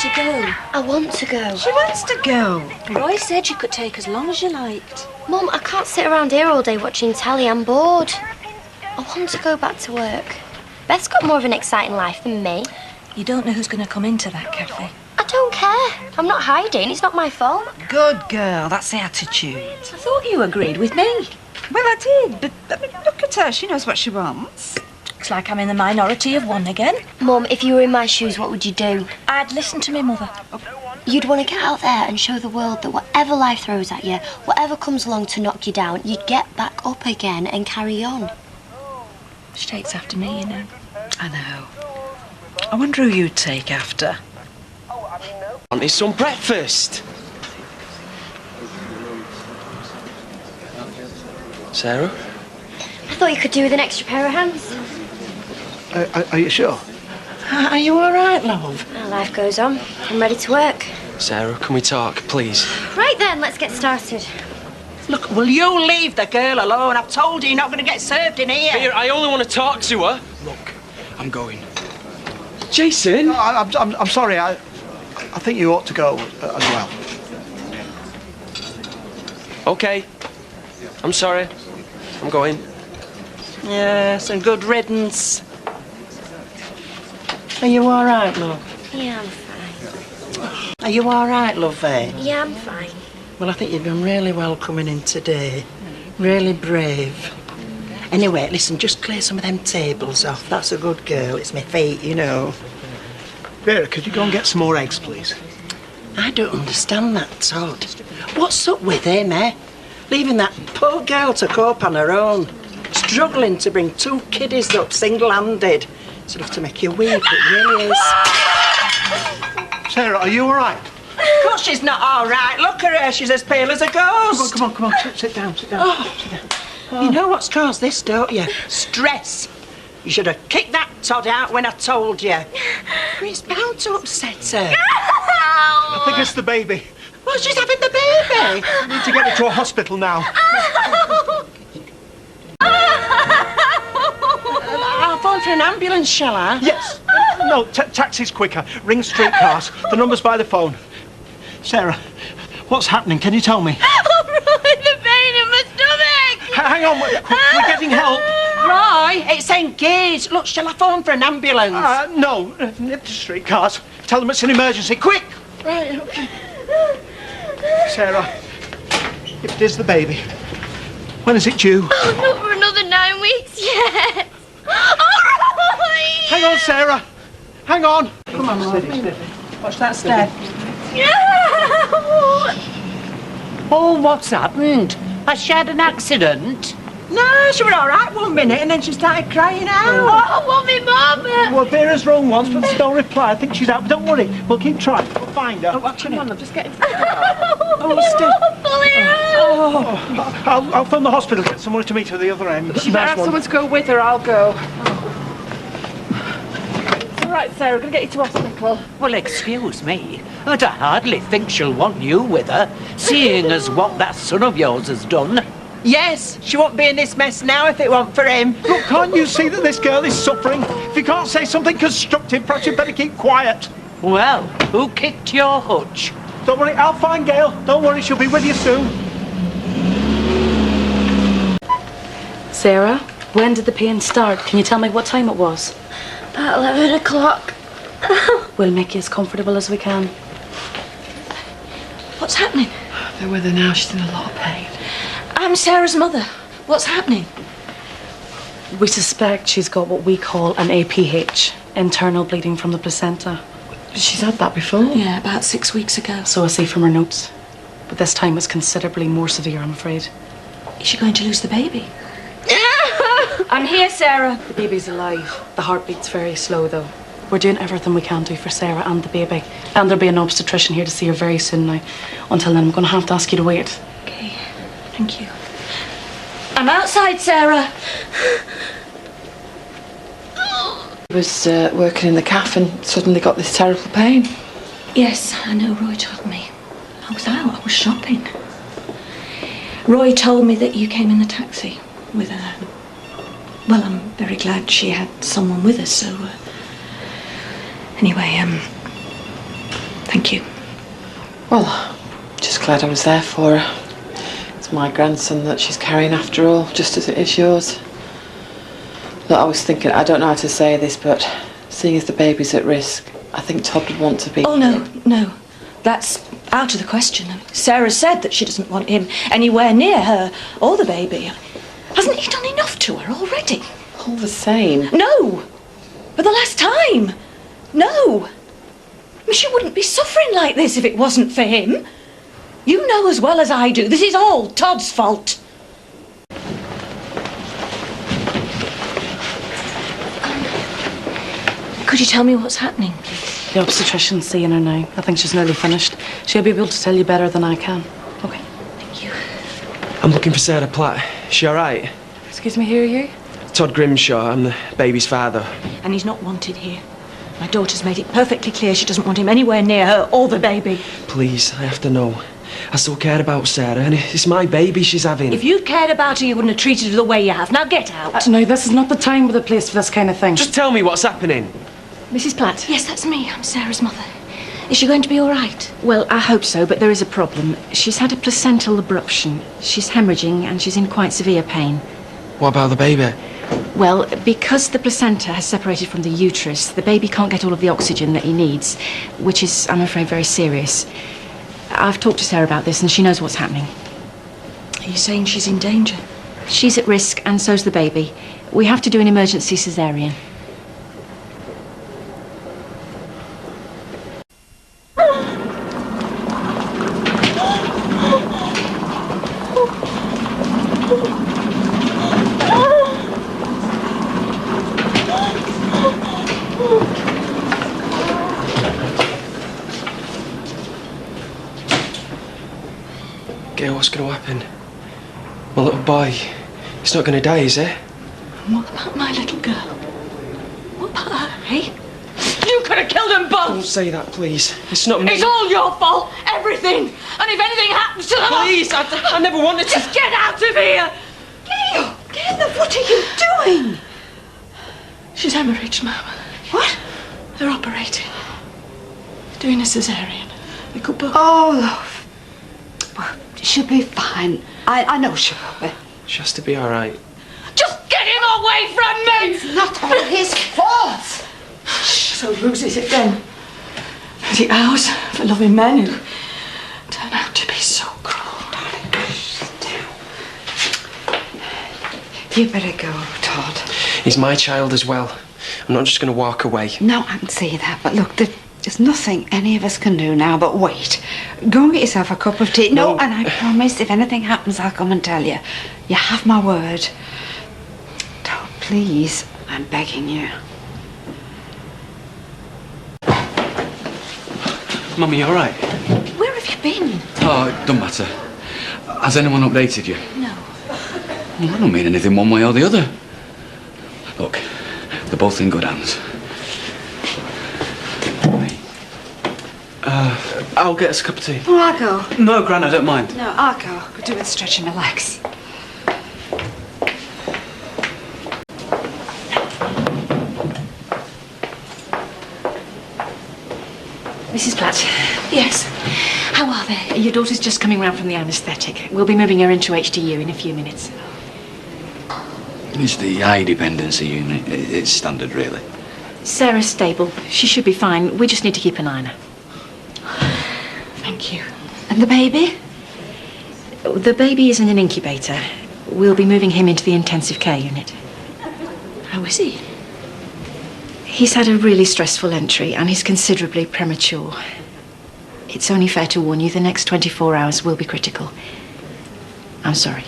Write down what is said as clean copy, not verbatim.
to go? I want to go. She wants to go. Roy said you could take as long as you liked. Mum, I can't sit around here all day watching telly. I'm bored. I want to go back to work. Beth's got more of an exciting life than me. You don't know who's going to come into that cafe. I don't care. I'm not hiding. It's not my fault. Good girl, that's the attitude. I thought you agreed with me. Well, I did, but I mean, look at her. She knows what she wants. Looks like I'm in the minority of one again. Mum, if you were in my shoes, what would you do? I'd listen to my mother. You'd want to get out there and show the world that whatever life throws at you, whatever comes along to knock you down, you'd get back up again and carry on. She takes after me, you know. I know. I wonder who you'd take after. Wanted some breakfast. Sarah? I thought you could do with an extra pair of hands. Are you sure? Are you all right, love? Well, life goes on. I'm ready to work. Sarah, can we talk, please? Right then, let's get started. Look, will you leave the girl alone? I've told you you're not going to get served in here. Here, I only want to talk to her. Look, I'm going. Jason? No, I'm sorry. I think you ought to go as well. Okay. I'm sorry. I'm going. Yes, and good riddance. Are you all right, love? Yeah, I'm fine. Are you all right, love, eh? Yeah, I'm fine. Well, I think you've done really well coming in today. Really brave. Anyway, listen, just clear some of them tables off. That's a good girl. It's my feet, you know. Vera, could you go and get some more eggs, please? I don't understand that, Todd. What's up with him, eh? Leaving that poor girl to cope on her own. Struggling to bring two kiddies up single-handed. It's enough to make you weep, it really is. Sarah, are you all right? Of course she's not all right. Look at her, she's as pale as a ghost. Come on. Sit down. Sit down. Oh. You know what's caused this, don't you? Stress. You should have kicked that Todd out when I told you. It's bound to upset her. I think it's the baby. Well, she's having the baby. We need to get her to a hospital now. I'll phone for an ambulance, shall I? Yes. No, taxi's quicker. Ring streetcars. The number's by the phone. Sarah, what's happening? Can you tell me? Oh, Roy, the pain in my stomach! Hang on, we're getting help. Roy, it's engaged. Look, shall I phone for an ambulance? No, nip to streetcars. Tell them it's an emergency. Quick! Right, okay. Sarah, if it is the baby, when is it due? Oh, not for another 9 weeks yet. Oh, Roy! Hang on, Sarah. Hang on. Come on, steady. Watch that step. Oh, what's happened? Has she had an accident? No, she was all right 1 minute and then she started crying out. Oh, I want me mum. Well, Vera's rung once, but there's no reply. I think she's out. But don't worry, we'll keep trying. We'll find her. Oh, watch her. Come on, love, just get in. I'll phone the hospital, get someone to meet her at the other end. She better have someone to go with her, I'll go. It's all right, Sarah, gonna get you to hospital. Well, excuse me. I hardly think she'll want you with her, seeing as what that son of yours has done. Yes, she won't be in this mess now if it weren't for him. Look, can't you see that this girl is suffering? If you can't say something constructive, perhaps you'd better keep quiet. Well, who kicked your hutch? Don't worry, I'll find Gail. Don't worry, she'll be with you soon. Sarah, when did the pain start? Can you tell me what time it was? About 11 o'clock. We'll make you as comfortable as we can. What's happening? They're with her now. She's in a lot of pain. I'm Sarah's mother. What's happening? We suspect she's got what we call an APH, internal bleeding from the placenta. She's had that before? Yeah, about 6 weeks ago. So I see from her notes. But this time it's considerably more severe, I'm afraid. Is she going to lose the baby? I'm here, Sarah. The baby's alive. The heartbeat's very slow, though. We're doing everything we can do for Sarah and the baby. And there'll be an obstetrician here to see her very soon now. Until then, I'm going to have to ask you to wait. Okay, thank you. I'm outside, Sarah. He was working in the cafe and suddenly got this terrible pain. Yes, I know, Roy told me. I was out, I was shopping. Roy told me that you came in the taxi with her. Well, I'm very glad she had someone with her, so... Anyway, Thank you. Well, just glad I was there for her. It's my grandson that she's carrying after all, just as it is yours. Look, I was thinking, I don't know how to say this, but seeing as the baby's at risk, I think Todd would want to be... Oh, no. That's out of the question. Sarah said that she doesn't want him anywhere near her or the baby. Hasn't he done enough to her already? All the same. No! For the last time! No! She wouldn't be suffering like this if it wasn't for him. You know as well as I do, this is all Todd's fault. Could you tell me what's happening, please? The obstetrician's seeing her now. I think she's nearly finished. She'll be able to tell you better than I can. Okay, thank you. I'm looking for Sarah Platt. Is she all right? Excuse me, who are you? Todd Grimshaw. I'm the baby's father. And he's not wanted here. My daughter's made it perfectly clear she doesn't want him anywhere near her or the baby. Please, I have to know. I still cared about Sarah, and it's my baby she's having. If you'd cared about her, you wouldn't have treated her the way you have. Now get out. No, this is not the time or the place for this kind of thing. Just tell me what's happening. Mrs. Platt? Yes, that's me. I'm Sarah's mother. Is she going to be all right? Well, I hope so, but there is a problem. She's had a placental abruption. She's hemorrhaging and she's in quite severe pain. What about the baby? Well, because the placenta has separated from the uterus, the baby can't get all of the oxygen that he needs, which is, I'm afraid, very serious. I've talked to Sarah about this and she knows what's happening. Are you saying she's in danger? She's at risk and so's the baby. We have to do an emergency cesarean. Gail, what's going to happen? My little boy, he's not going to die, is he? And what about my little girl? What about her, eh? You could have killed them both! Don't say that, please. It's not me. It's all your fault! Everything! And if anything happens to them... Please, I never wanted to... Just get out of here! Gail, what are you doing? She's hemorrhaged, Mum. What? They're operating. Doing a cesarean. We could both... Oh, love. Well, she'll be fine. I know she will be. She has to be all right. Just get him away from me! It's not all his fault. So whose is it then? Is it ours for loving men who turn out to be so cruel? Darling, sit down. You better go, Todd. He's my child as well. I'm not just going to walk away. No, I can see that, but look, there's nothing any of us can do now but wait. Go and get yourself a cup of tea. No, and I promise if anything happens, I'll come and tell you. You have my word. Todd, please, I'm begging you. Mummy, you all right? Where have you been? Oh, it doesn't matter. Has anyone updated you? No. Well, I don't mean anything one way or the other. Look, they're both in good hands. I'll get us a cup of tea. Oh, I'll go. No, Gran, I don't mind. No, I'll go. We'll do a stretch and relax. Mrs. Platt? Yes. How are they? Your daughter's just coming round from the anaesthetic. We'll be moving her into HDU in a few minutes. It's the high dependency unit. It's standard, really. Sarah's stable. She should be fine. We just need to keep an eye on her. Thank you. And the baby? The baby is in an incubator. We'll be moving him into the intensive care unit. How is he? He's had a really stressful entry and he's considerably premature. It's only fair to warn you the next 24 hours will be critical. I'm sorry.